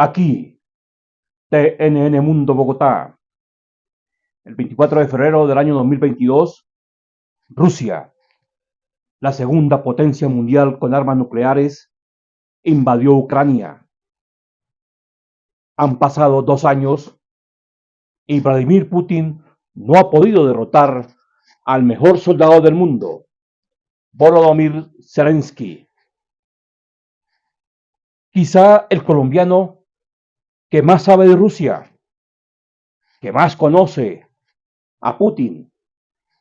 Aquí, TNN Mundo Bogotá, el 24 de febrero del año 2022, Rusia, la segunda potencia mundial con armas nucleares, invadió Ucrania. Han pasado 2 años y Vladimir Putin no ha podido derrotar al mejor soldado del mundo, Volodymyr Zelensky. Quizá el colombiano que más sabe de Rusia, que más conoce a Putin,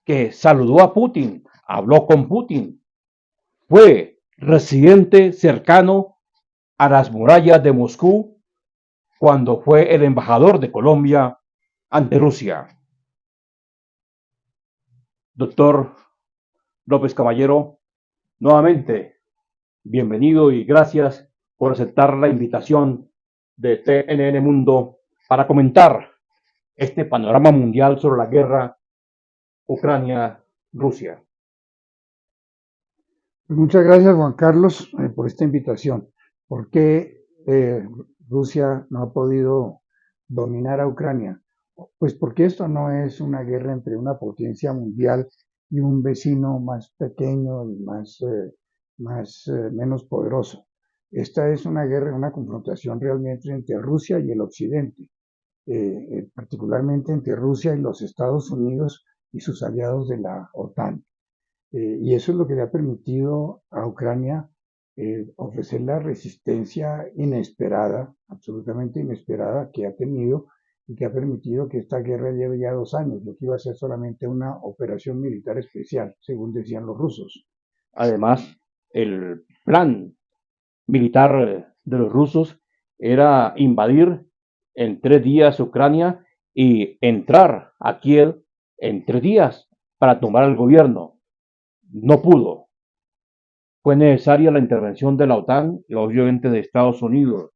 que saludó a Putin, habló con Putin, fue residente cercano a las murallas de Moscú cuando fue el embajador de Colombia ante Rusia. Doctor López Caballero, nuevamente, bienvenido y gracias por aceptar la invitación de TNN Mundo para comentar este panorama mundial sobre la guerra Ucrania-Rusia. Muchas gracias, Juan Carlos, por esta invitación. ¿Por qué Rusia no ha podido dominar a Ucrania? Pues porque esto no es una guerra entre una potencia mundial y un vecino más pequeño y menos poderoso. Esta es una guerra, una confrontación realmente entre Rusia y el Occidente, particularmente entre Rusia y los Estados Unidos y sus aliados de la OTAN. Y eso es lo que le ha permitido a Ucrania ofrecer la resistencia inesperada, absolutamente inesperada, que ha tenido y que ha permitido que esta guerra lleve ya 2 años, lo que iba a ser solamente una operación militar especial, según decían los rusos. Además, el plan militar de los rusos era invadir en 3 días Ucrania y entrar a Kiev en 3 días para tomar el gobierno. No pudo. Fue necesaria la intervención de la OTAN y obviamente de Estados Unidos.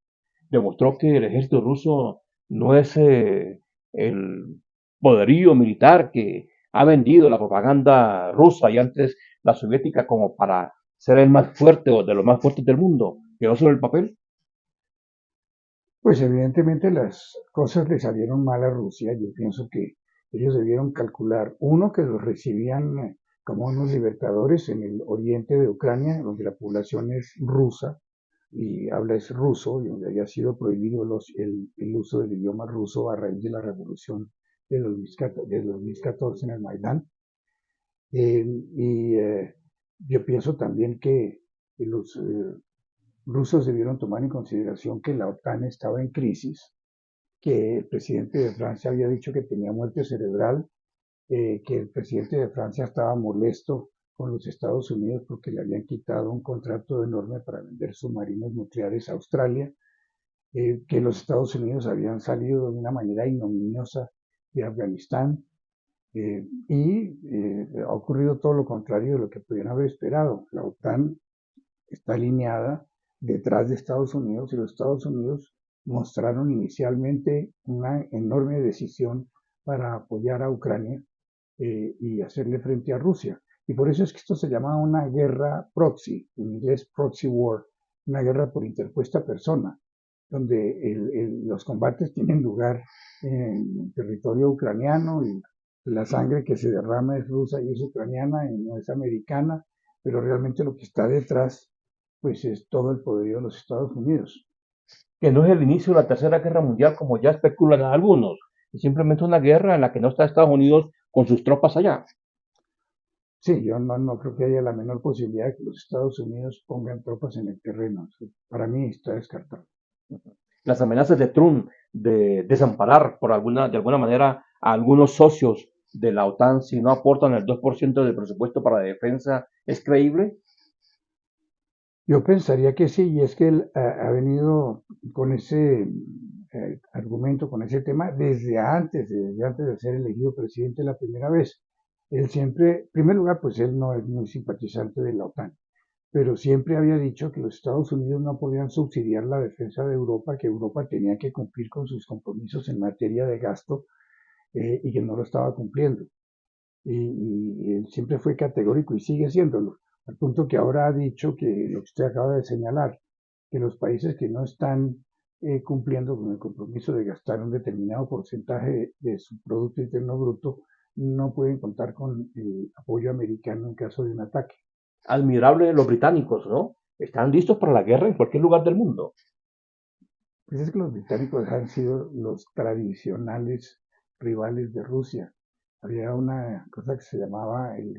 Demostró que el ejército ruso no es el poderío militar que ha vendido la propaganda rusa y antes la soviética como para ser el más fuerte o de los más fuertes del mundo, quedó sobre el papel. Pues evidentemente las cosas le salieron mal a Rusia. Yo pienso que ellos debieron calcular, uno, que los recibían como unos libertadores en el oriente de Ucrania, donde la población es rusa y habla es ruso, y donde había sido prohibido el uso del idioma ruso a raíz de la revolución de 2014 en el Maidán. Y yo pienso también que los rusos debieron tomar en consideración que la OTAN estaba en crisis, que el presidente de Francia había dicho que tenía muerte cerebral, que el presidente de Francia estaba molesto con los Estados Unidos porque le habían quitado un contrato enorme para vender submarinos nucleares a Australia, que los Estados Unidos habían salido de una manera ignominiosa de Afganistán, y ha ocurrido todo lo contrario de lo que podían haber esperado. La OTAN está alineada detrás de Estados Unidos y los Estados Unidos mostraron inicialmente una enorme decisión para apoyar a Ucrania y hacerle frente a Rusia. Y por eso es que esto se llama una guerra proxy, en inglés proxy war, una guerra por interpuesta persona, donde los combates tienen lugar en territorio ucraniano y la sangre que se derrama es rusa y es ucraniana y no es americana, pero realmente lo que está detrás pues es todo el poderío de los Estados Unidos. Que no es el inicio de la Tercera Guerra Mundial como ya especulan algunos, es simplemente una guerra en la que no está Estados Unidos con sus tropas allá. Sí, yo no creo que haya la menor posibilidad de que los Estados Unidos pongan tropas en el terreno. Para mí está descartado. Las amenazas de Trump de desamparar de alguna manera a algunos socios de la OTAN si no aportan el 2% del presupuesto para la defensa es creíble. Yo pensaría que sí, y es que él ha venido con ese argumento, con ese tema, desde antes de ser elegido presidente la primera vez. Él siempre, en primer lugar, pues él no es muy simpatizante de la OTAN, pero siempre había dicho que los Estados Unidos no podían subsidiar la defensa de Europa, que Europa tenía que cumplir con sus compromisos en materia de gasto y que no lo estaba cumpliendo. Y él siempre fue categórico y sigue siéndolo, al punto que ahora ha dicho que lo que usted acaba de señalar, que los países que no están cumpliendo con el compromiso de gastar un determinado porcentaje de su Producto Interno Bruto, no pueden contar con el apoyo americano en caso de un ataque. Admirable los británicos, ¿no? Están listos para la guerra en cualquier lugar del mundo. Pues es que los británicos han sido los tradicionales rivales de Rusia. Había una cosa que se llamaba el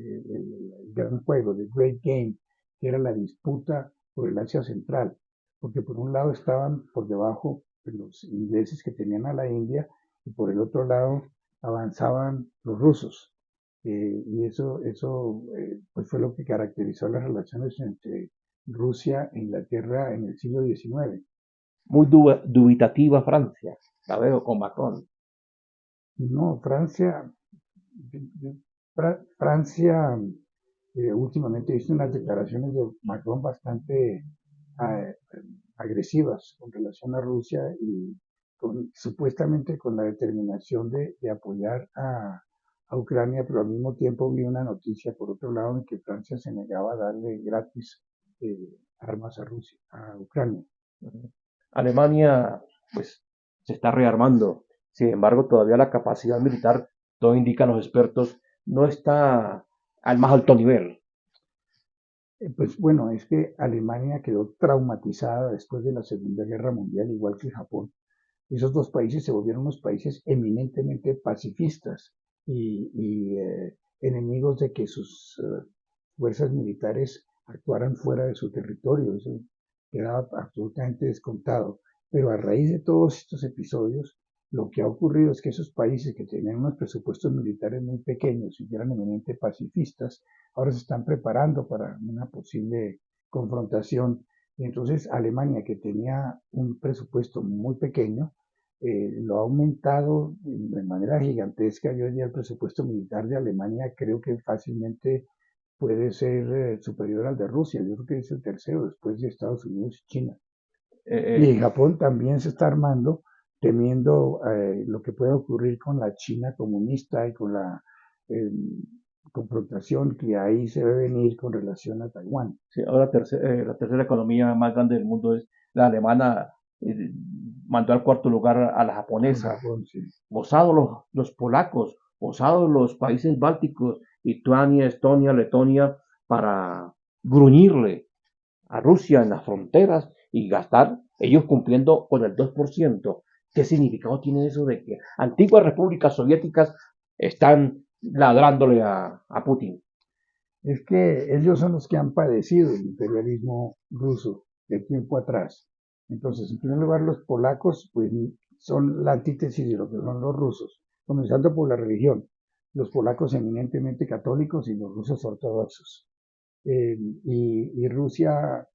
gran juego, the Great Game, que era la disputa por el Asia Central, porque por un lado estaban por debajo los ingleses que tenían a la India y por el otro lado avanzaban los rusos. Y eso pues fue lo que caracterizó las relaciones entre Rusia e Inglaterra en el siglo XIX. Muy dubitativa Francia, la veo con Macron. No, Francia últimamente hizo unas declaraciones de Macron bastante eh, agresivas con relación a Rusia y supuestamente con la determinación de apoyar a Ucrania, pero al mismo tiempo vi una noticia por otro lado en que Francia se negaba a darle gratis armas a Rusia, a Ucrania. Alemania, pues, se está rearmando. Sin embargo, todavía la capacidad militar, todo indican los expertos, no está al más alto nivel. Pues bueno, es que Alemania quedó traumatizada después de la Segunda Guerra Mundial, igual que Japón. Esos dos países se volvieron unos países eminentemente pacifistas y enemigos de que sus fuerzas militares actuaran fuera de su territorio. Eso quedaba absolutamente descontado. Pero a raíz de todos estos episodios, lo que ha ocurrido es que esos países que tenían unos presupuestos militares muy pequeños y eran eminentemente pacifistas, ahora se están preparando para una posible confrontación. Y entonces Alemania, que tenía un presupuesto muy pequeño, lo ha aumentado de manera gigantesca. Yo diría el presupuesto militar de Alemania creo que fácilmente puede ser superior al de Rusia. Yo creo que es el tercero después de Estados Unidos y China. Eh, Y Japón también se está armando temiendo lo que pueda ocurrir con la China comunista y con la eh, confrontación que ahí se ve venir con relación a Taiwán. sí, ahora la tercera economía más grande del mundo es la alemana, mandó al cuarto lugar a la A japonesa. Japón, sí. Osados los polacos, osados los países bálticos, Lituania, Estonia, Letonia, para gruñirle a Rusia en las fronteras y gastar, ellos cumpliendo con el 2%. ¿Qué significado tiene eso de que antiguas repúblicas soviéticas están ladrándole a Putin? Es que ellos son los que han padecido el imperialismo ruso de tiempo atrás. Entonces, en primer lugar, los polacos pues, son la antítesis de lo que son los rusos, comenzando por la religión. Los polacos eminentemente católicos y los rusos ortodoxos. Y Rusia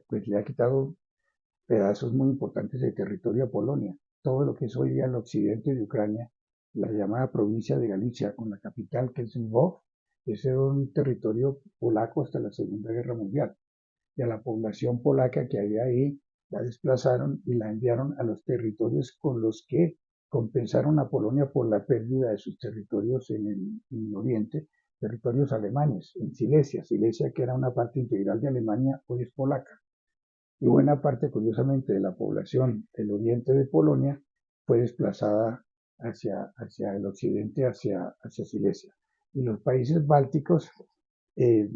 pues le ha quitado pedazos muy importantes de territorio a Polonia. Todo lo que es hoy día el occidente de Ucrania, la llamada provincia de Galicia, con la capital que es Lvov, ese era un territorio polaco hasta la Segunda Guerra Mundial. Y a la población polaca que había ahí la desplazaron y la enviaron a los territorios con los que compensaron a Polonia por la pérdida de sus territorios en el oriente, territorios alemanes, en Silesia. Silesia, que era una parte integral de Alemania, hoy es polaca. Y buena parte, curiosamente, de la población del oriente de Polonia fue desplazada hacia el occidente, hacia Silesia. Y los países bálticos, eh,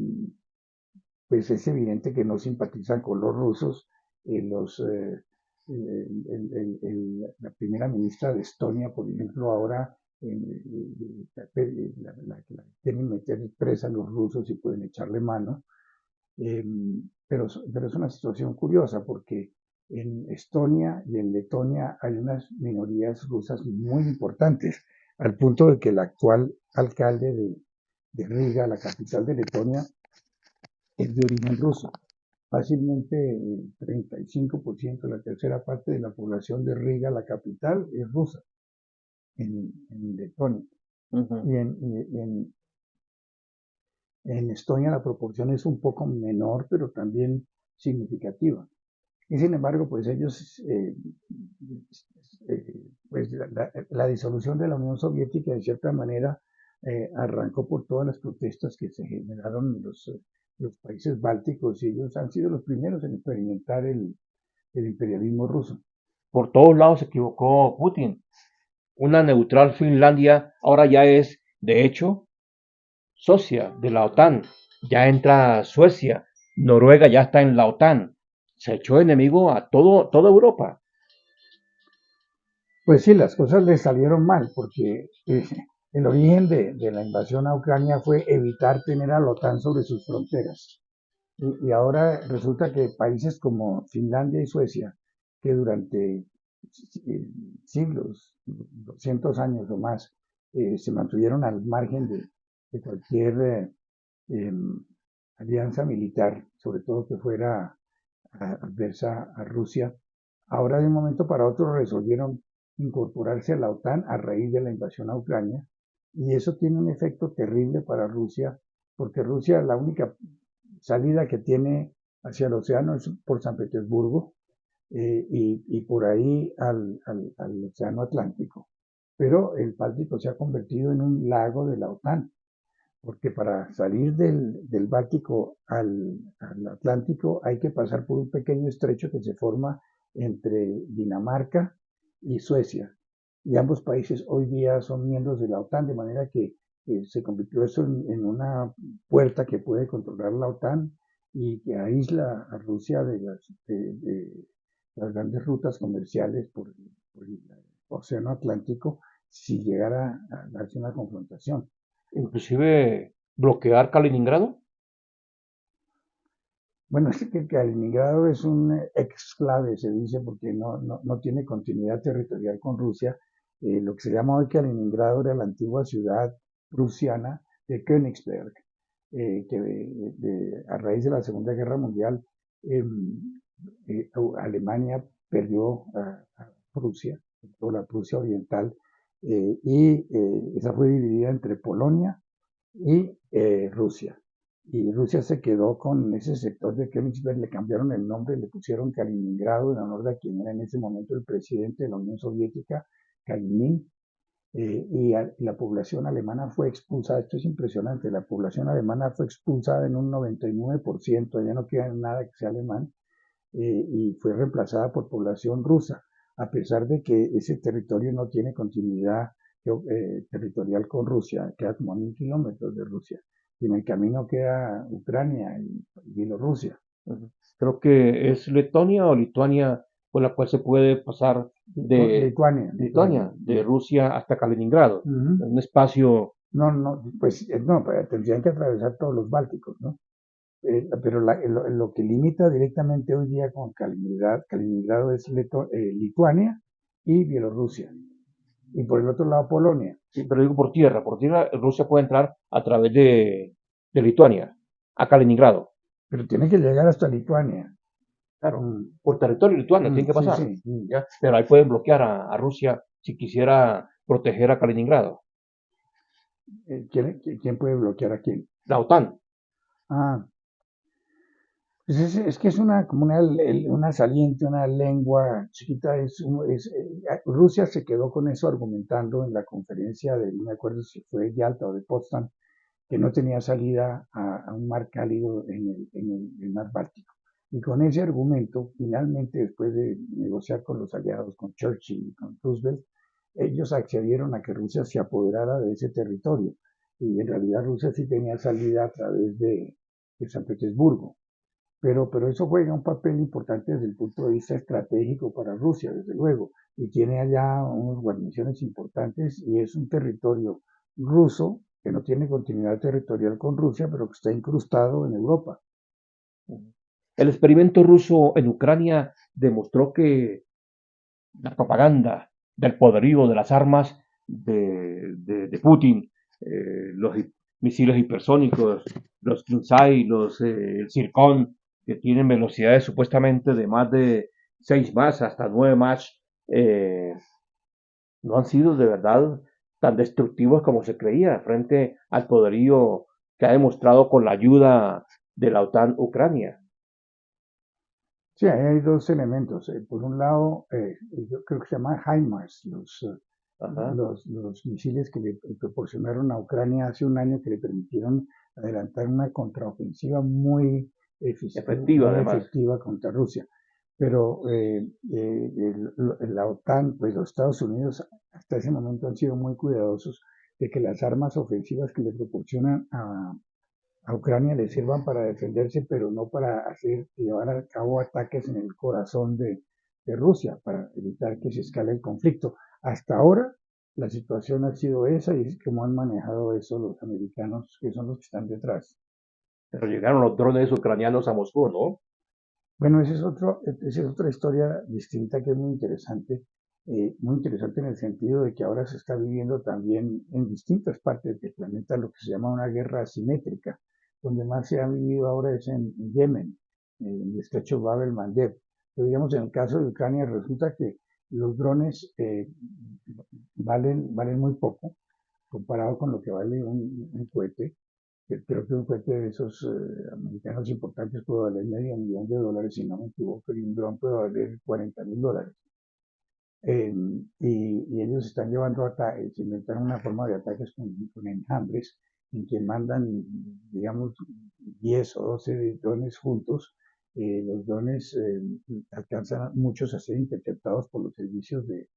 pues es evidente que no simpatizan con los rusos. La primera ministra de Estonia, por ejemplo, ahora la quieren meter presa a los rusos y pueden echarle mano. Eh, pero es una situación curiosa porque en Estonia y en Letonia hay unas minorías rusas muy importantes, al punto de que el actual alcalde de Riga, la capital de Letonia, es de origen ruso. Fácilmente el 35%, la tercera parte de la población de Riga, la capital, es rusa en Letonia. Uh -huh. En Estonia la proporción es un poco menor, pero también significativa. Y sin embargo, pues ellos, pues la disolución de la Unión Soviética, de cierta manera, arrancó por todas las protestas que se generaron en los países bálticos y ellos han sido los primeros en experimentar el imperialismo ruso. Por todos lados se equivocó Putin. Una neutral Finlandia ahora ya es, de hecho, socia de la OTAN. Ya entra Suecia. Noruega ya está en la OTAN. Se echó enemigo a toda Europa. Pues sí, las cosas le salieron mal, porque el origen de la invasión a Ucrania fue evitar tener a la OTAN sobre sus fronteras. Y ahora resulta que países como Finlandia y Suecia, que durante siglos, 200 años o más, se mantuvieron al margen de cualquier alianza militar, sobre todo que fuera adversa a Rusia, ahora de un momento para otro resolvieron incorporarse a la OTAN a raíz de la invasión a Ucrania, y eso tiene un efecto terrible para Rusia, porque Rusia la única salida que tiene hacia el océano es por San Petersburgo, y por ahí al océano Atlántico. Pero el Báltico se ha convertido en un lago de la OTAN, porque para salir del Báltico al Atlántico hay que pasar por un pequeño estrecho que se forma entre Dinamarca y Suecia. Y ambos países hoy día son miembros de la OTAN, de manera que se convirtió eso en una puerta que puede controlar la OTAN y que aísla a Rusia de las grandes rutas comerciales por el Océano Atlántico si llegara a darse una confrontación. Inclusive bloquear Kaliningrado. Bueno, es que Kaliningrado es un exclave, se dice, porque no tiene continuidad territorial con Rusia. Lo que se llama hoy Kaliningrado era la antigua ciudad prusiana de Königsberg, que a raíz de la Segunda Guerra Mundial, Alemania perdió a Prusia, o la Prusia Oriental, y esa fue dividida entre Polonia y Rusia. Y Rusia se quedó con ese sector de Königsberg, le cambiaron el nombre, le pusieron Kaliningrado en honor de quien era en ese momento el presidente de la Unión Soviética, Kalinin, la población alemana fue expulsada, esto es impresionante, la población alemana fue expulsada en un 99%, ya no queda nada que sea alemán, y fue reemplazada por población rusa, a pesar de que ese territorio no tiene continuidad territorial con Rusia, queda como a 1000 kilómetros de Rusia, y en el camino queda Ucrania y Bielorrusia. Creo que es Letonia o Lituania por la cual se puede pasar de Lituania. Lituania, de Rusia hasta Kaliningrado. Uh -huh. Un espacio. No, pues no, tendrían que atravesar todos los Bálticos, ¿no? Pero lo que limita directamente hoy día con Kaliningrado es Lituania y Bielorrusia. Y por el otro lado Polonia. Sí, pero digo por tierra. Por tierra Rusia puede entrar a través de Lituania a Kaliningrado. Pero tiene que llegar hasta Lituania. Claro, por territorio lituano tiene que Sí, pasar. sí. ¿Ya? Pero ahí pueden bloquear a Rusia si quisiera proteger a Kaliningrado. ¿Quién puede bloquear a quién? La OTAN. Ah, pues es que es como una saliente, una lengua chiquita. Rusia se quedó con eso argumentando en la conferencia no me acuerdo si fue de Yalta o de Potsdam, que no tenía salida a un mar cálido en el mar Báltico. Y con ese argumento, finalmente, después de negociar con los aliados, con Churchill y con Roosevelt, ellos accedieron a que Rusia se apoderara de ese territorio. Y en realidad Rusia sí tenía salida a través de San Petersburgo. Pero eso juega un papel importante desde el punto de vista estratégico para Rusia, desde luego, y tiene allá unas guarniciones importantes y es un territorio ruso que no tiene continuidad territorial con Rusia, pero que está incrustado en Europa. El experimento ruso en Ucrania demostró que la propaganda del poderío de las armas de Putin, los misiles hipersónicos, los Kinsai, el Zircon, que tienen velocidades supuestamente de más de 6 más hasta 9 más, eh, no han sido de verdad tan destructivos como se creía frente al poderío que ha demostrado con la ayuda de la OTAN Ucrania. Sí, ahí hay dos elementos. Por un lado, yo creo que se llama HIMARS, Ajá. los misiles que le proporcionaron a Ucrania hace un año que le permitieron adelantar una contraofensiva Efectiva muy además. efectiva contra Rusia. pero la OTAN, pues los Estados Unidos hasta ese momento han sido muy cuidadosos de que las armas ofensivas que le proporcionan a Ucrania le sirvan para defenderse, pero no para llevar a cabo ataques en el corazón de Rusia, para evitar que se escale el conflicto. Hasta ahora la situación ha sido esa y es como han manejado eso los americanos, que son los que están detrás. Pero llegaron los drones ucranianos a Moscú, ¿no? Bueno, esa es otra historia distinta que es muy interesante en el sentido de que ahora se está viviendo también en distintas partes del planeta lo que se llama una guerra asimétrica, donde más se ha vivido ahora es en Yemen, en el estrecho Bab el Mandeb. Pero digamos, en el caso de Ucrania resulta que los drones valen muy poco comparado con lo que vale un cohete. Creo que un cohete de esos americanos importantes puede valer $500,000, si no me equivoco, y un dron puede valer $40,000. Y ellos están llevando ataques, inventaron una forma de ataques con enjambres, en que mandan, digamos, 10 o 12 drones juntos. Los drones alcanzan muchos a ser interceptados por los servicios de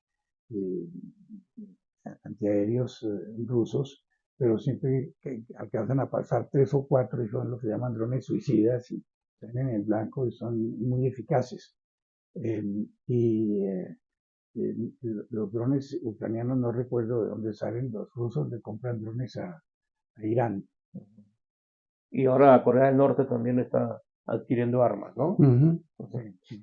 antiaéreos rusos, pero siempre que alcanzan a pasar 3 o 4 y son lo que llaman drones suicidas y están en el blanco y son muy eficaces. Eh, y los drones ucranianos, no recuerdo de dónde salen, los rusos le compran drones a Irán. Y ahora Corea del Norte también está adquiriendo armas, ¿no? Ujú. Sí.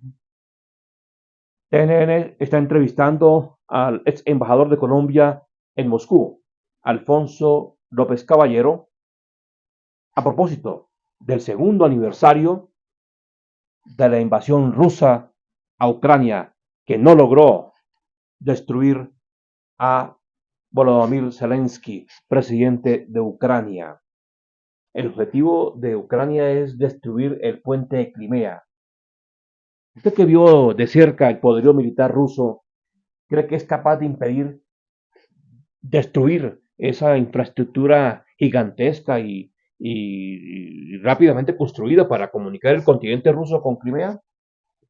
CNN está entrevistando al ex embajador de Colombia en Moscú, Alfonso López Caballero, a propósito del segundo aniversario de la invasión rusa a Ucrania, que no logró destruir a Volodymyr Zelensky, presidente de Ucrania. El objetivo de Ucrania es destruir el puente de Crimea. Usted que vio de cerca el poderío militar ruso, ¿cree que es capaz de impedir destruir esa infraestructura gigantesca y rápidamente construida para comunicar el continente ruso con Crimea?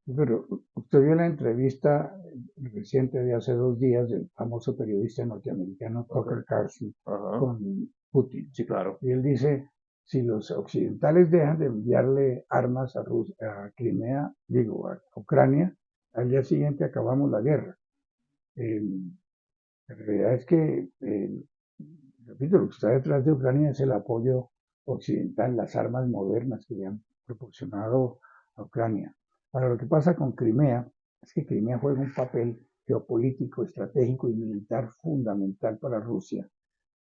Pero usted vio la entrevista reciente de hace 2 días del famoso periodista norteamericano Tucker Carlson Ajá. con Putin. Sí, claro. Y él dice, si los occidentales dejan de enviarle armas a Crimea, digo, a Ucrania, al día siguiente acabamos la guerra. Eh, la realidad es que, repito, lo que está detrás de Ucrania es el apoyo occidental, las armas modernas que le han proporcionado a Ucrania. Ahora, lo que pasa con Crimea es que Crimea juega un papel geopolítico, estratégico y militar fundamental para Rusia,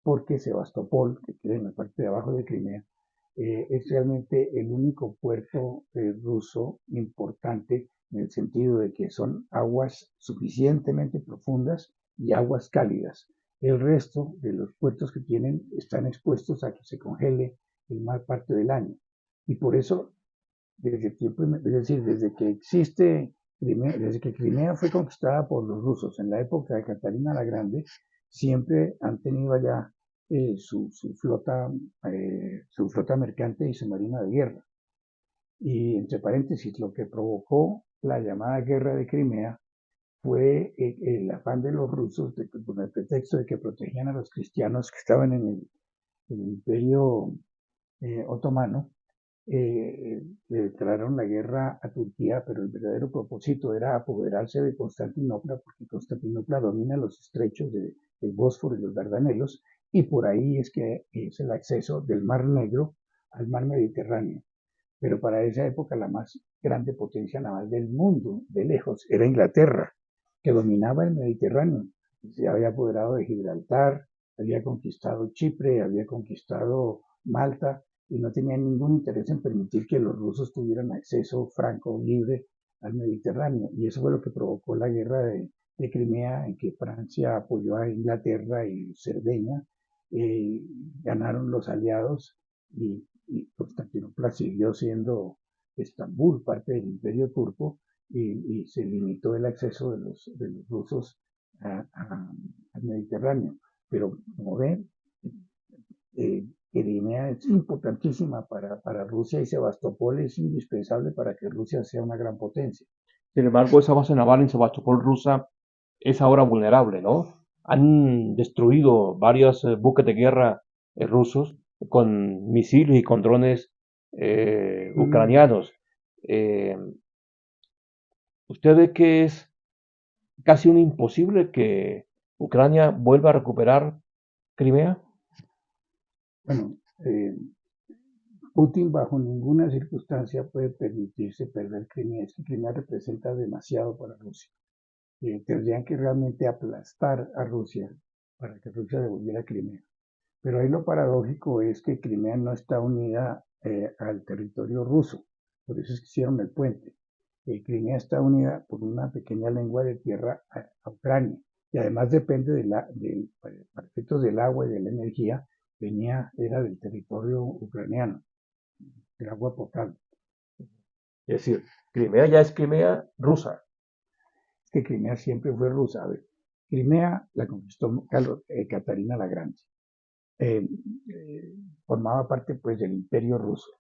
porque Sebastopol, que queda en la parte de abajo de Crimea, es realmente el único puerto ruso importante en el sentido de que son aguas suficientemente profundas y aguas cálidas. El resto de los puertos que tienen están expuestos a que se congele el mar parte del año. Y por eso, desde tiempo, es decir, desde que existe Crimea, desde que Crimea fue conquistada por los rusos en la época de Catalina la Grande, siempre han tenido allá su flota mercante y submarina de guerra. Y entre paréntesis, lo que provocó la llamada guerra de Crimea fue afán de los rusos, con el pretexto de que protegían a los cristianos que estaban en el imperio otomano, le declararon la guerra a Turquía, pero el verdadero propósito era apoderarse de Constantinopla, porque Constantinopla domina los estrechos del Bósforo y los Dardanelos, y por ahí es que es el acceso del Mar Negro al Mar Mediterráneo. Pero para esa época la más grande potencia naval del mundo, de lejos, era Inglaterra, que dominaba el Mediterráneo. Se había apoderado de Gibraltar, había conquistado Chipre, había conquistado Malta, y no tenía ningún interés en permitir que los rusos tuvieran acceso franco, libre al Mediterráneo. Y eso fue lo que provocó la guerra de Crimea, en que Francia apoyó a Inglaterra y Cerdeña. Eh, Ganaron los aliados y Constantinopla siguió siendo Estambul, parte del imperio turco, y se limitó el acceso de los rusos al Mediterráneo. Pero como ven, Crimea es importantísima para Rusia y Sebastopol es indispensable para que Rusia sea una gran potencia. Sin embargo, esa base naval en Sebastopol rusa es ahora vulnerable, ¿no? Han destruido varios buques de guerra rusos con misiles y con drones Mm, ucranianos. Eh, ¿Usted ve que es casi un imposible que Ucrania vuelva a recuperar Crimea? bueno, Putin bajo ninguna circunstancia puede permitirse perder Crimea. Es que Crimea representa demasiado para Rusia. Tendrían que realmente aplastar a Rusia para que Rusia devolviera Crimea. Pero ahí lo paradójico es que Crimea no está unida al territorio ruso, por eso es que hicieron el puente. Crimea está unida por una pequeña lengua de tierra a Ucrania y además depende para efectos del agua y de la energía, era del territorio ucraniano, del agua potable. Es decir, Crimea ya es Crimea rusa. Es que Crimea siempre fue rusa. A ver, Crimea la conquistó Catarina la Grande. eh, eh, Formaba parte pues del Imperio Ruso.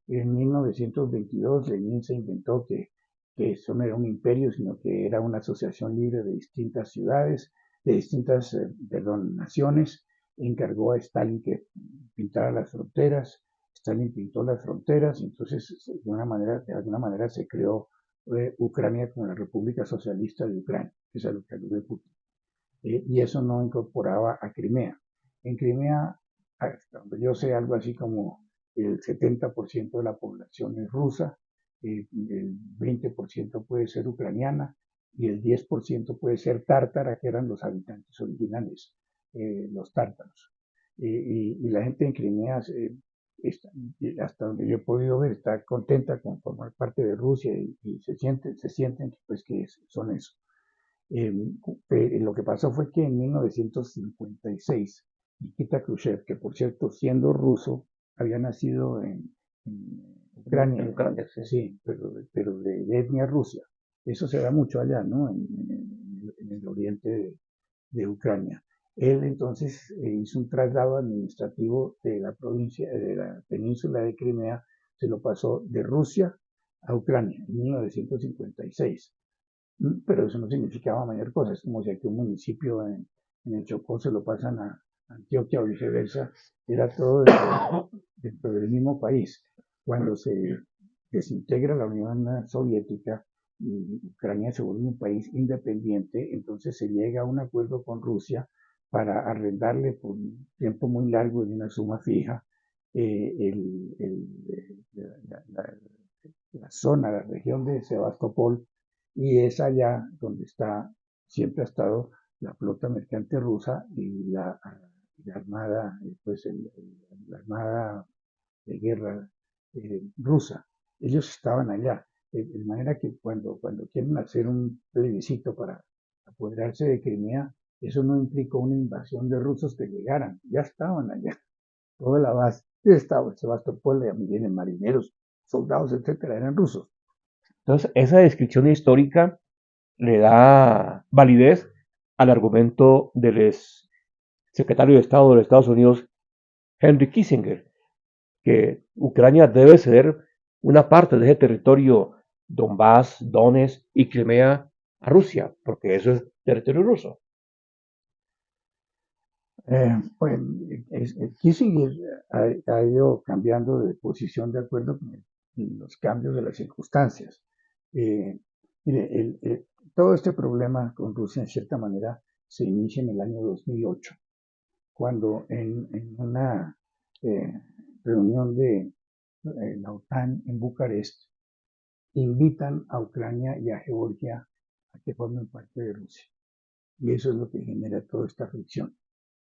En 1922 Lenin se inventó que eso no era un imperio, sino que era una asociación libre de distintas ciudades, de distintas, perdón, naciones. Encargó a Stalin que pintara las fronteras. Stalin pintó las fronteras, entonces de alguna manera se creó Ucrania como la República Socialista de Ucrania, que es a lo que alude Putin. Y eso no incorporaba a Crimea. En Crimea, hasta donde yo sé, algo así como el 70% de la población es rusa, el 20% puede ser ucraniana y el 10% puede ser tártara, que eran los habitantes originales, los tártaros. Y la gente en Crimea, hasta donde yo he podido ver, está contenta con formar parte de Rusia y se sienten pues que son eso. Eh, lo que pasó fue que en 1956, Nikita Khrushchev, que por cierto, siendo ruso, había nacido en En Ucrania, Ucrania, sí. sí, pero de etnia rusa. Eso se da mucho allá, ¿no? En el oriente de Ucrania. Él entonces hizo un traslado administrativo de la provincia, de la península de Crimea, se lo pasó de Rusia a Ucrania en 1956. Pero eso no significaba mayor cosa. Es como si aquí un municipio en el Chocó se lo pasan a Antioquia o viceversa. Era todo dentro del mismo país. Cuando se desintegra la Unión Soviética y Ucrania se vuelve un país independiente, entonces se llega a un acuerdo con Rusia para arrendarle por un tiempo muy largo y una suma fija la zona, la región de Sebastopol, y es allá donde siempre ha estado la flota mercante rusa y la armada, la armada de guerra rusa. Ellos estaban allá, de manera que cuando quieren hacer un plebiscito para apoderarse de Crimea, eso no implicó una invasión de rusos que llegaran, ya estaban allá. Toda la base estaba en Sebastopol, vienen marineros, soldados, etcétera, eran rusos. Entonces, esa descripción histórica le da validez al argumento del ex secretario de Estado de los Estados Unidos, Henry Kissinger, que Ucrania debe ceder una parte de ese territorio, Donbass, Donetsk y Crimea, a Rusia, porque eso es territorio ruso. Bueno, Kissinger ha ido cambiando de posición de acuerdo con los cambios de las circunstancias. Eh, Mire, todo este problema con Rusia, en cierta manera, se inicia en el año 2008, cuando en una eh, reunión de la OTAN en Bucarest, invitan a Ucrania y a Georgia a que formen parte de Rusia. Y eso es lo que genera toda esta fricción.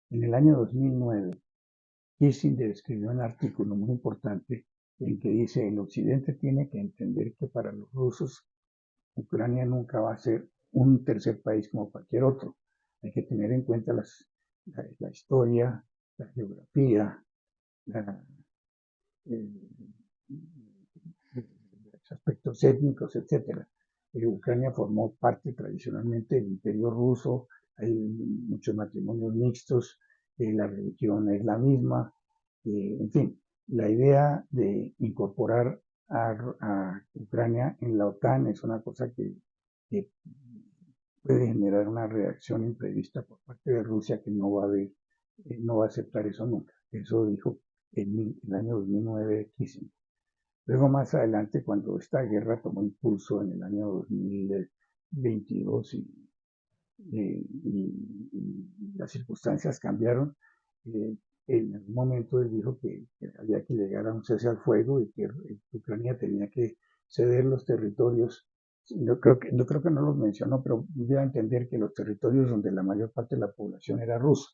En el año 2009, Kissinger escribió un artículo muy importante en que dice: el Occidente tiene que entender que para los rusos Ucrania nunca va a ser un tercer país como cualquier otro. Hay que tener en cuenta la historia, la geografía, la, eh, los aspectos étnicos, etcétera. Ucrania formó parte tradicionalmente del Imperio Ruso, hay muchos matrimonios mixtos, la religión es la misma, en fin, la idea de incorporar a Ucrania en la OTAN es una cosa que que puede generar una reacción imprevista por parte de Rusia que no va a ver, no va a aceptar eso nunca. Eso dijo en el año 2009 Kissinger. Luego más adelante, cuando esta guerra tomó impulso en el año 2022 y las circunstancias cambiaron, eh, en algún momento él dijo que había que llegar a un cese al fuego y que Ucrania tenía que ceder los territorios. No creo que no los mencionó, pero dio a entender que los territorios donde la mayor parte de la población era rusa.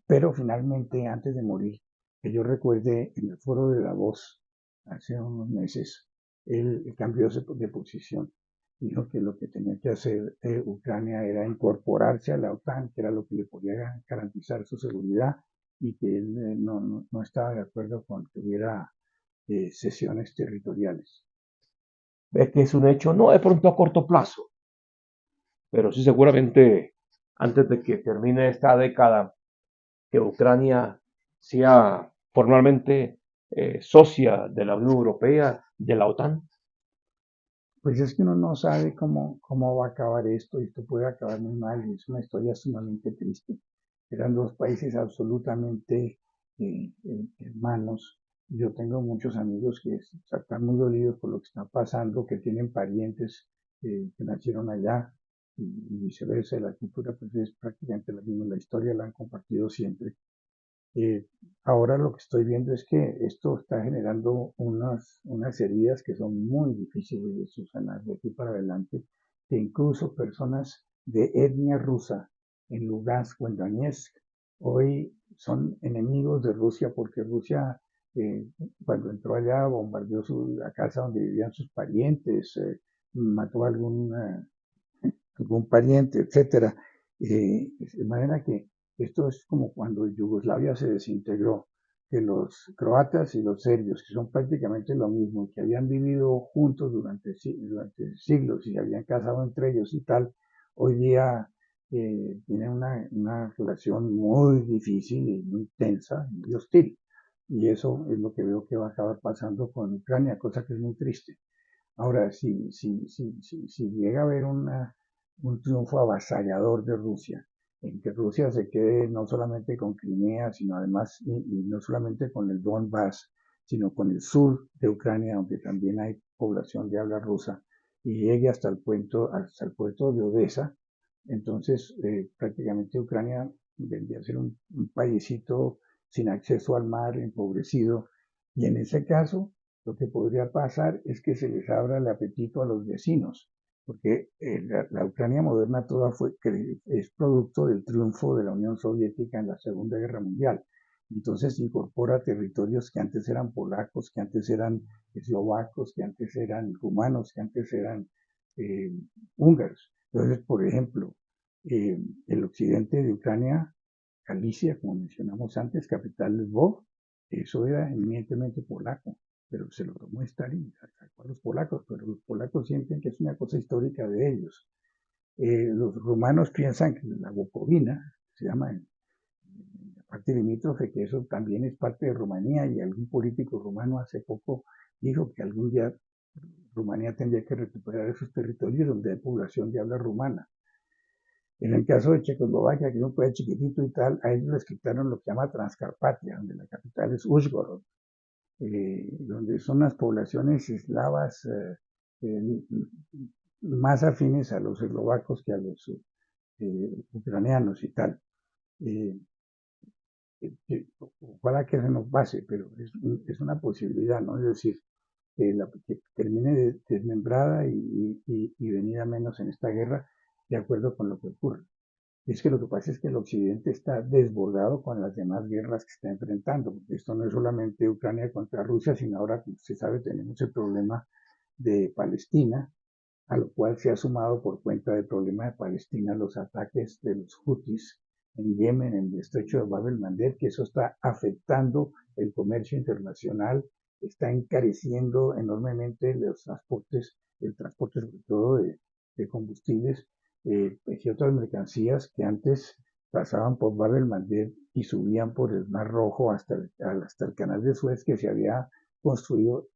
Pero finalmente, antes de morir, que yo recuerde, en el foro de Davos, hace unos meses, él cambió de posición. Dijo que lo que tenía que hacer Ucrania era incorporarse a la OTAN, que era lo que le podía garantizar su seguridad, y que él no estaba de acuerdo con que hubiera cesiones territoriales. Ve que es un hecho, no de pronto a corto plazo, pero sí seguramente antes de que termine esta década, que Ucrania sea formalmente socia de la Unión Europea, de la OTAN. Pues es que uno no sabe cómo va a acabar esto, y esto puede acabar muy mal, y es una historia sumamente triste. Eran dos países absolutamente hermanos. Yo tengo muchos amigos que están muy dolidos por lo que está pasando, que tienen parientes que nacieron allá y viceversa. La cultura pues es prácticamente la misma, la historia la han compartido siempre. Eh, Ahora lo que estoy viendo es que esto está generando unas heridas que son muy difíciles de subsanar de aquí para adelante, que incluso personas de etnia rusa en Lugansk o en Donetsk hoy son enemigos de Rusia porque Rusia eh, cuando entró allá bombardeó la casa donde vivían sus parientes, mató a algún pariente, etcétera. De manera que esto es como cuando Yugoslavia se desintegró, que los croatas y los serbios, que son prácticamente lo mismo, que habían vivido juntos durante siglos y se habían casado entre ellos y tal, hoy día tienen una relación muy difícil y muy tensa y hostil. Y eso es lo que veo que va a acabar pasando con Ucrania, cosa que es muy triste. Ahora, si llega a haber un triunfo avasallador de Rusia, en que Rusia se quede no solamente con Crimea, sino además, y no solamente con el Donbass, sino con el sur de Ucrania, donde también hay población de habla rusa, y llegue hasta el puerto de Odessa, entonces prácticamente Ucrania vendría a ser un paísito sin acceso al mar, empobrecido, y en ese caso lo que podría pasar es que se les abra el apetito a los vecinos, porque la Ucrania moderna toda es producto del triunfo de la Unión Soviética en la Segunda Guerra Mundial. Entonces incorpora territorios que antes eran polacos, que antes eran eslovacos, que antes eran rumanos, que antes eran eh, húngaros. Entonces, por ejemplo, el occidente de Ucrania, Galicia, como mencionamos antes, capital Lvov, eso era eminentemente polaco, pero se lo tomó Stalin, sacó a los polacos, pero los polacos sienten que es una cosa histórica de ellos. Los rumanos piensan que la Bucovina, se llama en la parte limítrofe, que eso también es parte de Rumanía, y algún político rumano hace poco dijo que algún día Rumanía tendría que recuperar esos territorios donde hay población de habla rumana. En el caso de Checoslovaquia, que es un país chiquitito y tal, a ellos les quitaron lo que llama Transcarpatia, donde la capital es Uzhgorod, donde son las poblaciones eslavas más afines a los eslovacos que a los ucranianos y tal. Eh, Ojalá que se nos pase, pero es una posibilidad, ¿no? Es decir, que termine desmembrada y venida menos en esta guerra, de acuerdo con lo que ocurre. Y es que lo que pasa es que el occidente está desbordado con las demás guerras que está enfrentando, porque esto no es solamente Ucrania contra Rusia, sino ahora, como usted sabe, tenemos el problema de Palestina, a lo cual se ha sumado por cuenta del problema de Palestina los ataques de los Houthis en Yemen, en el estrecho de Bab el-Mandeb, que eso está afectando el comercio internacional, está encareciendo enormemente el transporte sobre todo de combustibles y otras mercancías que antes pasaban por Bab el-Mandeb y subían por el Mar Rojo hasta el canal de Suez, que se había construido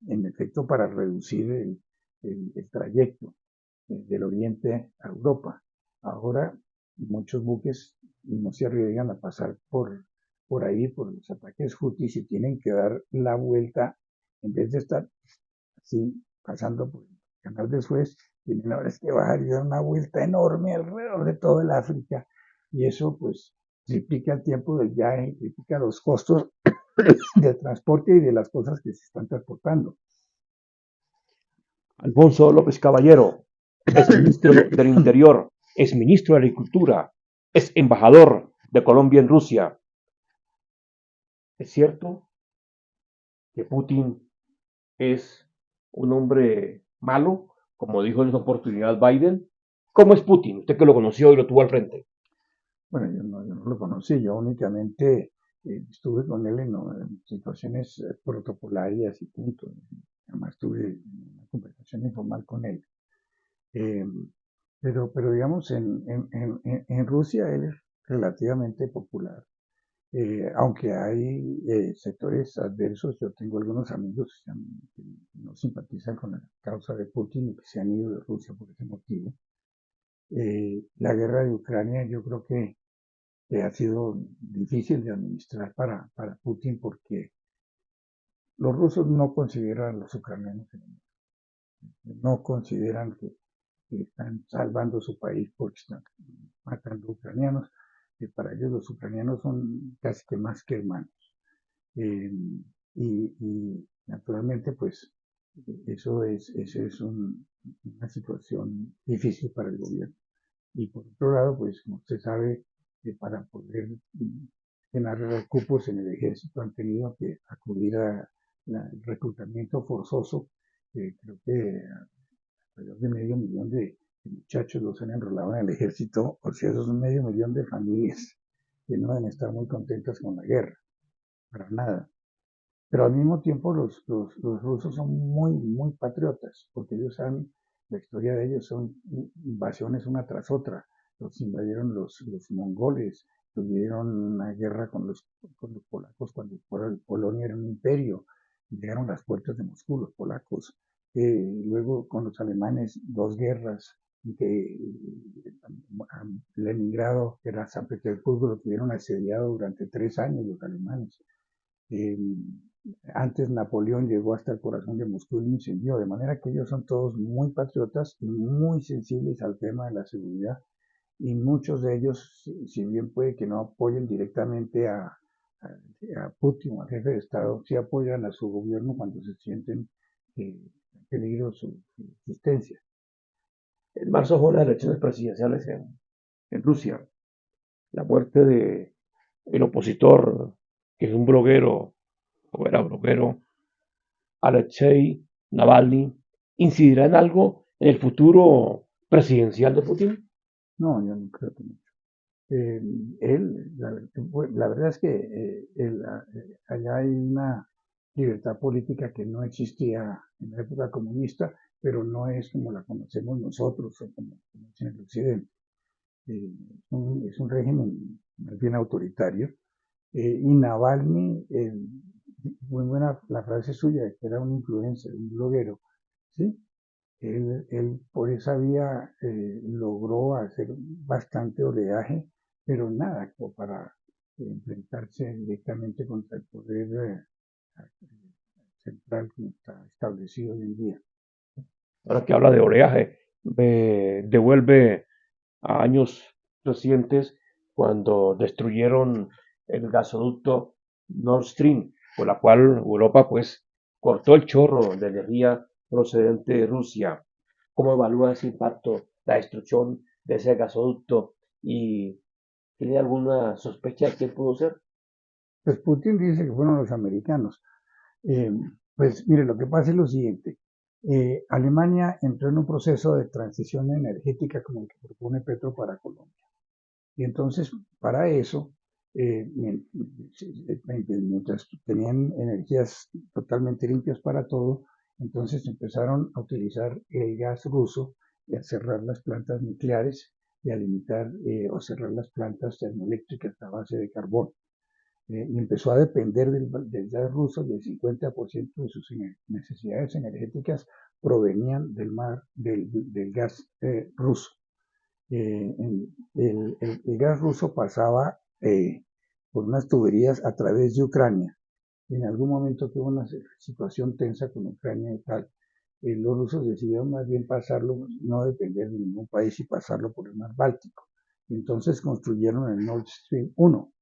en efecto para reducir el trayecto. del Oriente a Europa. Ahora muchos buques no se arriesgan a pasar por ahí, por los ataques hutis y tienen que dar la vuelta, en vez de estar así pasando por el canal de Suez, tienen ahora es que bajar y dar una vuelta enorme alrededor de todo el África y eso pues triplica el tiempo del viaje, triplica los costos de transporte y de las cosas que se están transportando. Alfonso López Caballero es ministro del Interior, es ministro de Agricultura, es embajador de Colombia en Rusia. ¿Es cierto que Putin es un hombre malo, como dijo en esa oportunidad Biden? ¿Cómo es Putin? Usted que lo conoció y lo tuvo al frente. Bueno, yo no lo conocí, yo únicamente estuve con él en situaciones protocolarias y punto. Además tuve una conversación informal con él. Eh, pero digamos, en Rusia él es relativamente popular. Aunque hay sectores adversos, yo tengo algunos amigos que no simpatizan con la causa de Putin y que se han ido de Rusia por ese motivo. La guerra de Ucrania yo creo que ha sido difícil de administrar para Putin porque los rusos no consideran a los ucranianos enemigos, no consideran que están salvando su país porque están matando ucranianos, que para ellos los ucranianos son casi que más que hermanos. Eh, y naturalmente, pues, eso es una situación difícil para el gobierno. Y por otro lado, pues, como usted sabe, para poder llenar cupos en el ejército han tenido que acudir al reclutamiento forzoso. Creo que alrededor de medio millón de muchachos los han enrolado en el ejército, o sea, esos son medio millón de familias que no deben estar muy contentas con la guerra, para nada. Pero al mismo tiempo los rusos son muy patriotas, porque ellos saben, la historia de ellos son invasiones una tras otra. Los invadieron los mongoles, tuvieron una guerra con los polacos cuando Polonia era un imperio, llegaron a las puertas de Moscú los polacos. Luego con los alemanes, dos guerras, que Leningrado, que era San Petersburgo, lo tuvieron asediado durante 3 años los alemanes. Eh, Antes Napoleón llegó hasta el corazón de Moscú y lo incendió, de manera que ellos son todos muy patriotas y muy sensibles al tema de la seguridad. Y muchos de ellos, si bien puede que no apoyen directamente a Putin, al jefe de Estado, sí apoyan a su gobierno cuando se sienten en peligro su existencia. En marzo fueron las elecciones presidenciales en Rusia. La muerte de el opositor, que es un bloguero, o era bloguero, Alexei Navalny, ¿incidirá en algo en el futuro presidencial de Putin? No, yo no creo que mucho. Eh, la verdad es que allá hay una libertad política que no existía en la época comunista, pero no es como la conocemos nosotros o como es en el occidente. Es un régimen más bien autoritario. Y Navalny, muy buena la frase suya, que era un influencer, un bloguero, ¿sí? Él por esa vía logró hacer bastante oleaje, pero nada como para enfrentarse directamente contra el poder central como está establecido hoy en día. Ahora que habla de oleaje, me devuelve a años recientes cuando destruyeron el gasoducto Nord Stream, por la cual Europa pues cortó el chorro de energía procedente de Rusia. ¿Cómo evalúa ese impacto, la destrucción de ese gasoducto y tiene alguna sospecha de quién pudo ser? Pues Putin dice que fueron los americanos. Eh, pues mire, lo que pasa es lo siguiente. Alemania entró en un proceso de transición energética como el que propone Petro para Colombia. Y entonces, para eso, mientras tenían energías totalmente limpias para todo, entonces empezaron a utilizar el gas ruso y a cerrar las plantas nucleares y a limitar o cerrar las plantas termoeléctricas a base de carbón. y empezó a depender del gas ruso, y el 50% de sus necesidades energéticas provenían del gas ruso. El gas ruso pasaba por unas tuberías a través de Ucrania. En algún momento tuvo una situación tensa con Ucrania y tal. Los rusos decidieron más bien pasarlo, no depender de ningún país y pasarlo por el mar Báltico. Entonces construyeron el Nord Stream 1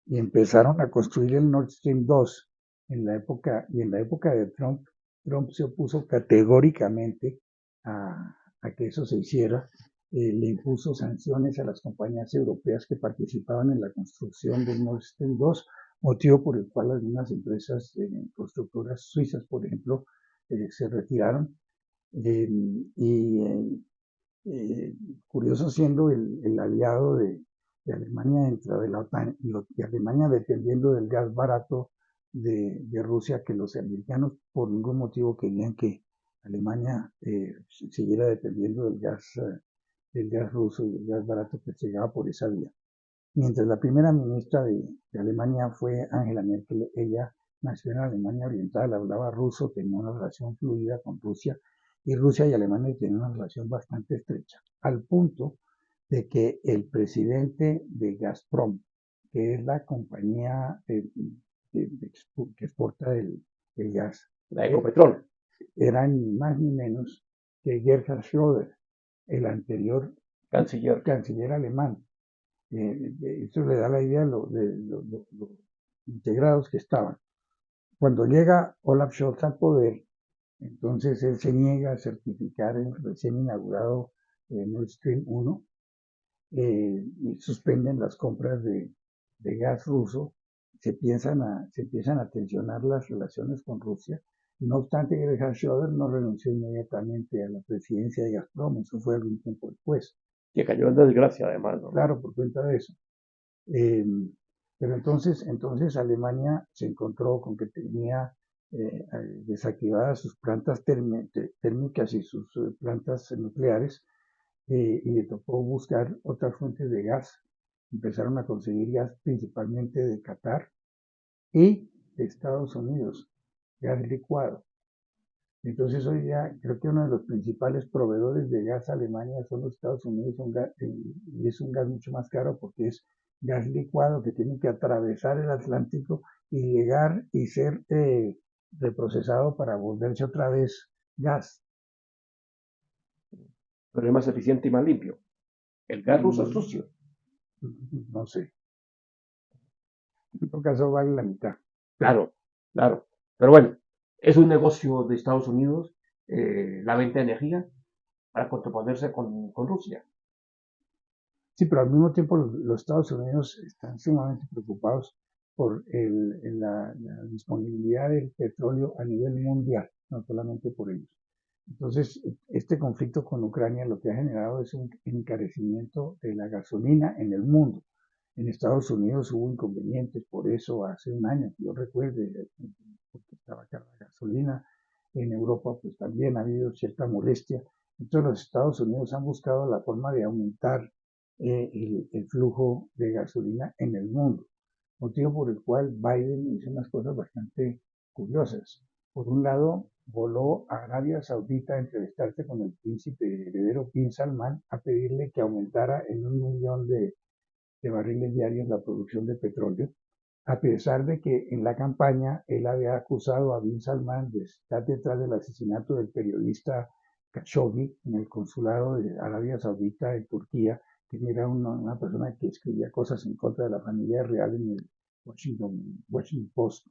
y empezaron a construir el Nord Stream 2 en la época de Trump. Trump se opuso categóricamente a que eso se hiciera. Le impuso sanciones a las compañías europeas que participaban en la construcción del Nord Stream 2, motivo por el cual algunas empresas constructoras suizas, por ejemplo, se retiraron. Eh, y curioso siendo el aliado de Alemania dentro de la OTAN, y Alemania dependiendo del gas barato de Rusia, que los americanos por ningún motivo querían que Alemania siguiera dependiendo del gas ruso y del gas barato que llegaba por esa vía. Mientras la primera ministra de Alemania fue Angela Merkel, ella nació en Alemania Oriental, hablaba ruso, tenía una relación fluida con Rusia, y Rusia y Alemania tenían una relación bastante estrecha, al punto de que el presidente de Gazprom, que es la compañía que exporta el gas, La Ecopetrol. era ni más ni menos que Gerhard Schröder, el anterior Canciller. canciller alemán. Eso le da la idea de lo integrados que estaban. Cuando llega Olaf Scholz al poder, entonces él se niega a certificar el recién inaugurado Nord Stream 1, y suspenden las compras de gas ruso. Se empiezan a tensionar las relaciones con Rusia. No obstante, Gerhard Schröder no renunció inmediatamente a la presidencia de Gazprom, eso fue algún tiempo después. Que cayó en desgracia, además, ¿no? Claro, por cuenta de eso. Eh, pero entonces Alemania se encontró con que tenía desactivadas sus plantas térmicas y sus plantas nucleares, y le tocó buscar otras fuentes de gas. Empezaron a conseguir gas principalmente de Qatar y de Estados Unidos, gas licuado. Entonces hoy ya creo que uno de los principales proveedores de gas a Alemania son los Estados Unidos, y es un gas mucho más caro porque es gas licuado que tiene que atravesar el Atlántico y llegar y ser reprocesado para volverse otra vez gas. Pero es más eficiente y más limpio. El gas ruso es Mm, sucio. No sé, en todo caso vale la mitad. Claro, claro. Pero bueno, es un negocio de Estados Unidos la venta de energía para contraponerse con Rusia. Sí, pero al mismo tiempo los Estados Unidos están sumamente preocupados por la disponibilidad del petróleo a nivel mundial, no solamente por ellos. Entonces, este conflicto con Ucrania lo que ha generado es un encarecimiento de la gasolina en el mundo. En Estados Unidos hubo inconvenientes por eso hace un año, que yo recuerde, porque estaba cara la gasolina. En Europa, pues también ha habido cierta molestia. Entonces, los Estados Unidos han buscado la forma de aumentar el flujo de gasolina en el mundo, motivo por el cual Biden hizo unas cosas bastante curiosas. Por un lado, voló a Arabia Saudita a entrevistarse con el príncipe heredero Bin Salman a pedirle que aumentara en 1 millón de barriles diarios la producción de petróleo, a pesar de que en la campaña él había acusado a Bin Salman de estar detrás del asesinato del periodista Khashoggi en el consulado de Arabia Saudita en Turquía, que era una persona que escribía cosas en contra de la familia real en el Washington Post.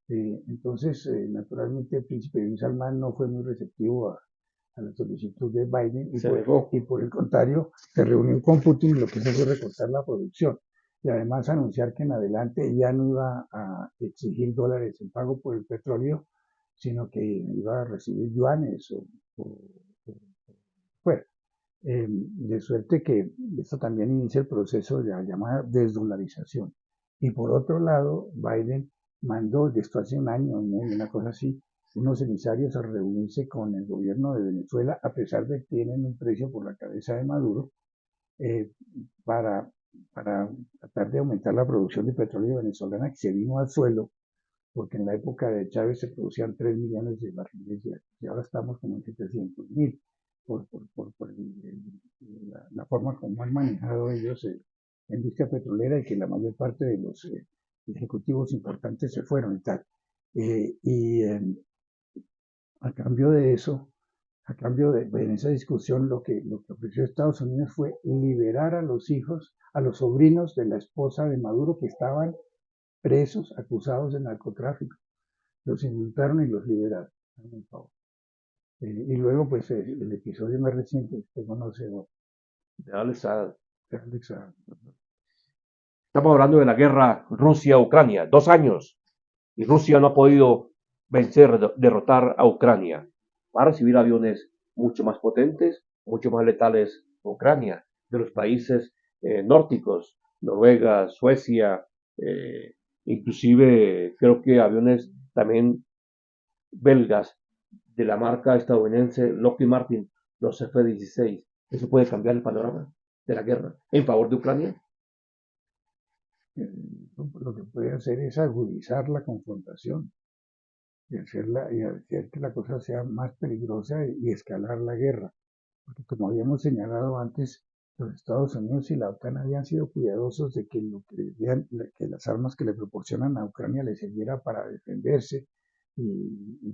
Entonces, naturalmente, el príncipe Bin Salman no fue muy receptivo a la solicitud de Biden, Se negó. y por el contrario, se reunió con Putin y lo que hizo fue recortar la producción. Y además anunciar que en adelante ya no iba a exigir dólares en pago por el petróleo, sino que iba a recibir yuanes o fuera. De suerte que esto también inicia el proceso de la llamada desdolarización. Y por otro lado, Biden mandó, de esto hace un año, una cosa así, unos emisarios a reunirse con el gobierno de Venezuela, a pesar de que tienen un precio por la cabeza de Maduro, eh, para para tratar de aumentar la producción de petróleo venezolana que se vino al suelo, porque en la época de Chávez se producían 3 millones de barriles diarios y ahora estamos como en 700.000 por la forma como han manejado ellos la industria petrolera y que la mayor parte de los ejecutivos importantes se fueron y tal. Y a cambio de eso, a cambio de en esa discusión, lo que ofreció Estados Unidos fue liberar a los hijos, a los sobrinos de la esposa de Maduro que estaban presos, acusados de narcotráfico. Los indultaron y los liberaron. Y luego, pues, el episodio más reciente, usted conoce, de Alex Saad. Alex Saab. Estamos hablando de la guerra Rusia-Ucrania, 2 años, y Rusia no ha podido vencer, derrotar a Ucrania. Va a recibir aviones mucho más potentes, mucho más letales Ucrania, de los países nórdicos, Noruega, Suecia, eh, inclusive creo que aviones también belgas de la marca estadounidense Lockheed Martin, los F-16. Eso puede cambiar el panorama de la guerra en favor de Ucrania. Lo que puede hacer es agudizar la confrontación y hacer que la cosa sea más peligrosa y escalar la guerra. Porque como habíamos señalado antes, los Estados Unidos y la OTAN habían sido cuidadosos de que, que las armas que le proporcionan a Ucrania le sirviera para defenderse,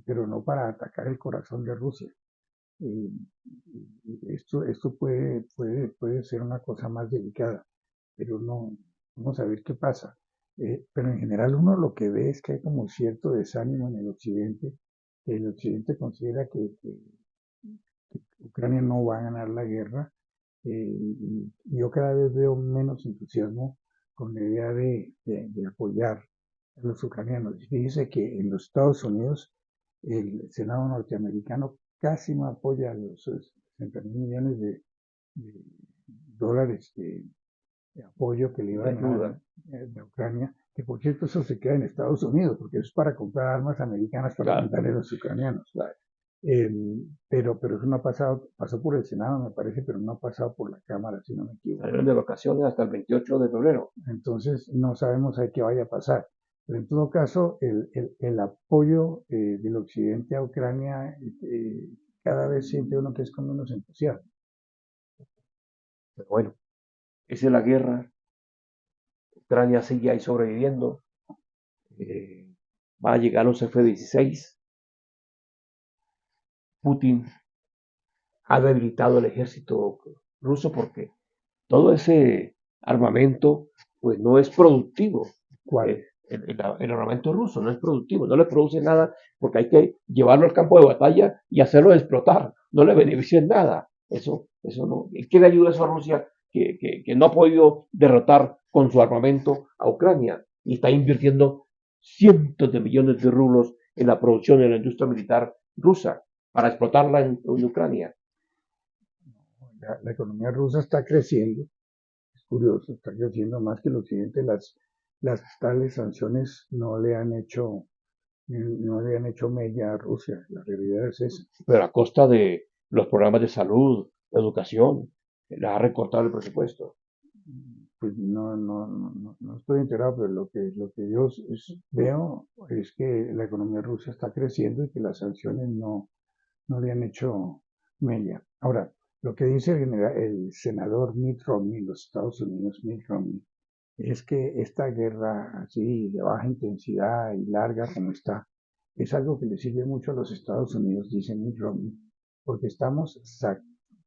pero no para atacar el corazón de Rusia. Y esto puede ser una cosa más delicada, pero no, vamos a ver qué pasa. Pero en general uno lo que ve es que hay como cierto desánimo en el Occidente, que el Occidente considera que Ucrania no va a ganar la guerra. Y yo cada vez veo menos entusiasmo con la idea de apoyar a los ucranianos. Fíjese que en los Estados Unidos el Senado norteamericano casi no apoya a los 60 millones de dólares de apoyo que le De iban a dar ayuda, a Ucrania, que por cierto eso se queda en Estados Unidos, porque eso es para comprar armas americanas para claro, mandarle a los ucranianos. claro. Pero eso no ha pasado, pasó por el Senado, me parece, pero no ha pasado por la Cámara, si no me equivoco. Salieron de vacaciones hasta el 28 de febrero. Entonces, no sabemos a qué vaya a pasar. Pero en todo caso, el apoyo del Occidente a Ucrania cada vez siente uno que es con menos entusiasmo. Pero bueno, esa es la guerra. Ucrania sigue ahí sobreviviendo. Eh, Va a llegar los F-16. Putin ha debilitado el ejército ruso porque todo ese armamento pues no es productivo. ¿Cuál? El armamento ruso no es productivo, no le produce nada porque hay que llevarlo al campo de batalla y hacerlo explotar, no le beneficia en nada. Eso no. ¿Y qué le ayuda eso a Rusia que no ha podido derrotar con su armamento a Ucrania y está invirtiendo cientos de millones de rublos en la producción de la industria militar rusa para explotarla en Ucrania? La economía rusa está creciendo, es curioso, está creciendo más que el Occidente. Las tales sanciones no le han hecho mella a Rusia, la realidad es esa. Pero a costa de los programas de salud, de educación, les ha recortado el presupuesto. Pues no estoy enterado, pero lo que yo veo es que la economía rusa está creciendo y que las sanciones no le han hecho mella. Ahora, lo que dice el senador Mitt Romney, los Estados Unidos, Mitt Romney, es que esta guerra así de baja intensidad y larga como está, es algo que le sirve mucho a los Estados Unidos, dice Mitt Romney, porque estamos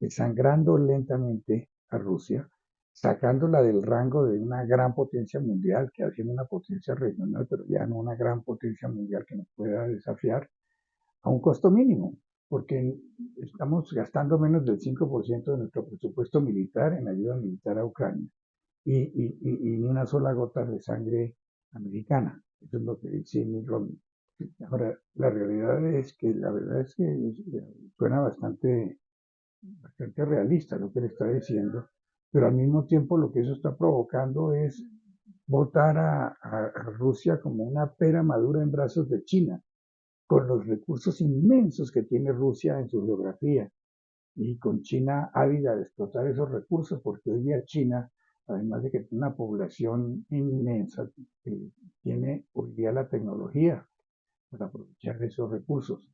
desangrando lentamente a Rusia, sacándola del rango de una gran potencia mundial, que haciendo una potencia regional, pero ya no una gran potencia mundial que nos pueda desafiar, a un costo mínimo, porque estamos gastando menos del 5% de nuestro presupuesto militar en ayuda militar a Ucrania y ni una sola gota de sangre americana. Eso es lo que dice Mitt Romney. Ahora, la verdad es que suena bastante realista lo que él está diciendo, pero al mismo tiempo lo que eso está provocando es votar a Rusia como una pera madura en brazos de China, con los recursos inmensos que tiene Rusia en su geografía y con China ávida de explotar esos recursos, porque hoy día China además de que tiene una población inmensa, tiene hoy día la tecnología para aprovechar esos recursos.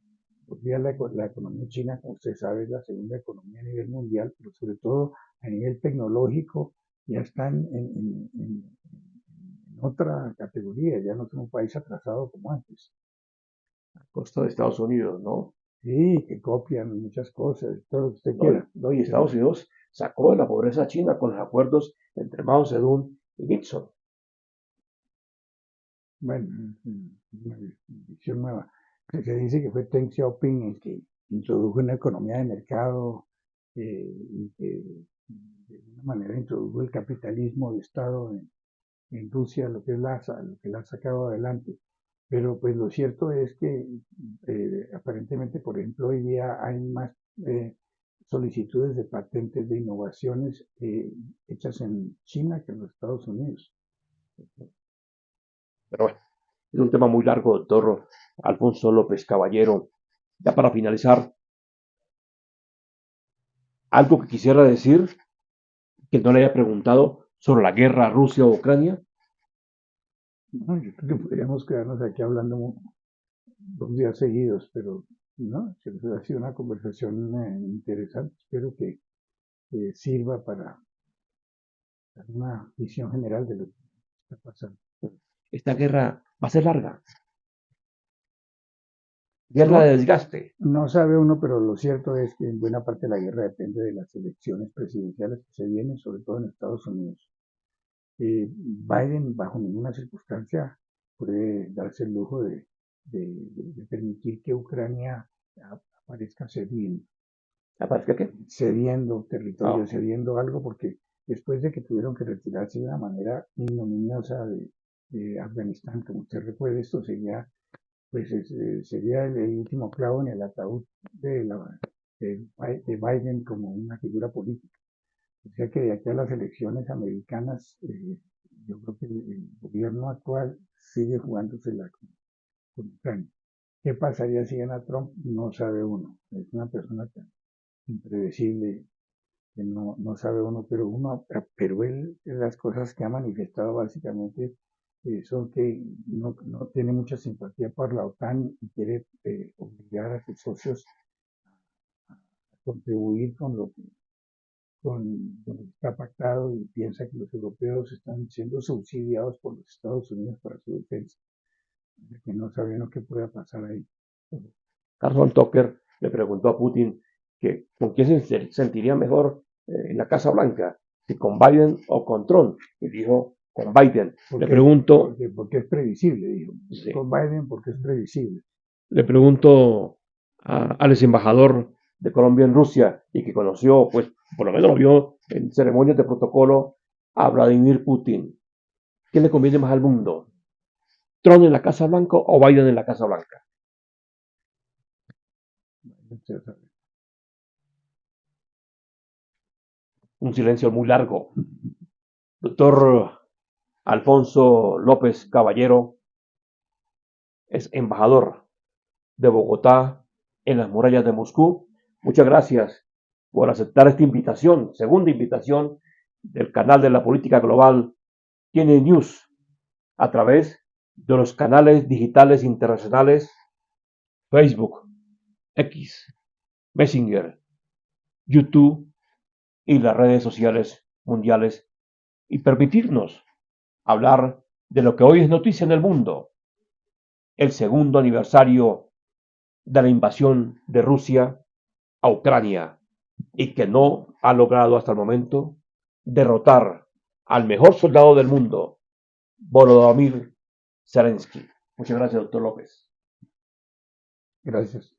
Hoy día la economía china, como usted sabe, es la segunda economía a nivel mundial, pero sobre todo a nivel tecnológico ya están en otra categoría, ya no son un país atrasado como antes. A costa de Estados Unidos, ¿no? Sí, que copian muchas cosas, todo lo que usted No, quiera. no, y Estados Unidos sacó de la pobreza a China con los acuerdos entre Mao Zedong y Nixon. Bueno, es una visión nueva. Se dice que fue Deng Xiaoping el que introdujo una economía de mercado y que de alguna manera introdujo el capitalismo de Estado en Rusia, lo que la ha sacado adelante. Pero pues lo cierto es que aparentemente, por ejemplo, hoy día hay más solicitudes de patentes de innovaciones hechas en China que en los Estados Unidos. Pero bueno, es un tema muy largo, doctor Alfonso López Caballero. Ya para finalizar, algo que quisiera decir que no le haya preguntado sobre la guerra Rusia-Ucrania. No, yo creo que podríamos quedarnos aquí hablando 2 días seguidos, pero no, ha sido una conversación interesante. Espero que sirva para dar una visión general de lo que está pasando. Esta guerra va a ser larga, guerra No, de desgaste. no sabe uno, pero lo cierto es que en buena parte la guerra depende de las elecciones presidenciales que se vienen, sobre todo en Estados Unidos. Biden, bajo ninguna circunstancia, puede darse el lujo de permitir que Ucrania aparezca ¿Aparezca qué? cediendo territorio, Ah, cediendo algo, porque después de que tuvieron que retirarse de una manera ignominiosa de Afganistán, como usted recuerda, esto sería, pues, sería el último clavo en el ataúd de Biden como una figura política. O sea que de aquí a las elecciones americanas, yo creo que el gobierno actual sigue jugándosela con Ucrania. ¿Qué pasaría si gana Trump? No sabe uno. Es una persona tan impredecible que no sabe uno, pero él, las cosas que ha manifestado básicamente son que no tiene mucha simpatía por la OTAN y quiere obligar a sus socios a contribuir con lo que está pactado y piensa que los europeos están siendo subsidiados por los Estados Unidos para su defensa, que no sabe uno qué pueda pasar ahí. Carson Tucker le preguntó a Putin que con quién se sentiría mejor en la Casa Blanca, si con Biden o con Trump. Y dijo, con Biden. Le pregunto, Porque es previsible, dijo. sí, Con Biden porque es previsible. le pregunto al ex embajador de Colombia en Rusia y que conoció, pues por lo menos lo vio en ceremonias de protocolo, a Vladimir Putin. ¿Qué le conviene más al mundo? ¿Trump en la Casa Blanca o Biden en la Casa Blanca? Un silencio muy largo. Doctor Alfonso López Caballero es embajador de Bogotá en las murallas de Moscú. Muchas gracias por aceptar esta invitación, segunda invitación del canal de la política global Tiene News a través de los canales digitales internacionales Facebook, X, Messenger, YouTube y las redes sociales mundiales y permitirnos hablar de lo que hoy es noticia en el mundo, el segundo aniversario de la invasión de Rusia a Ucrania y que no ha logrado hasta el momento derrotar al mejor soldado del mundo, Volodymyr Zelensky. Muchas gracias, doctor López. Gracias.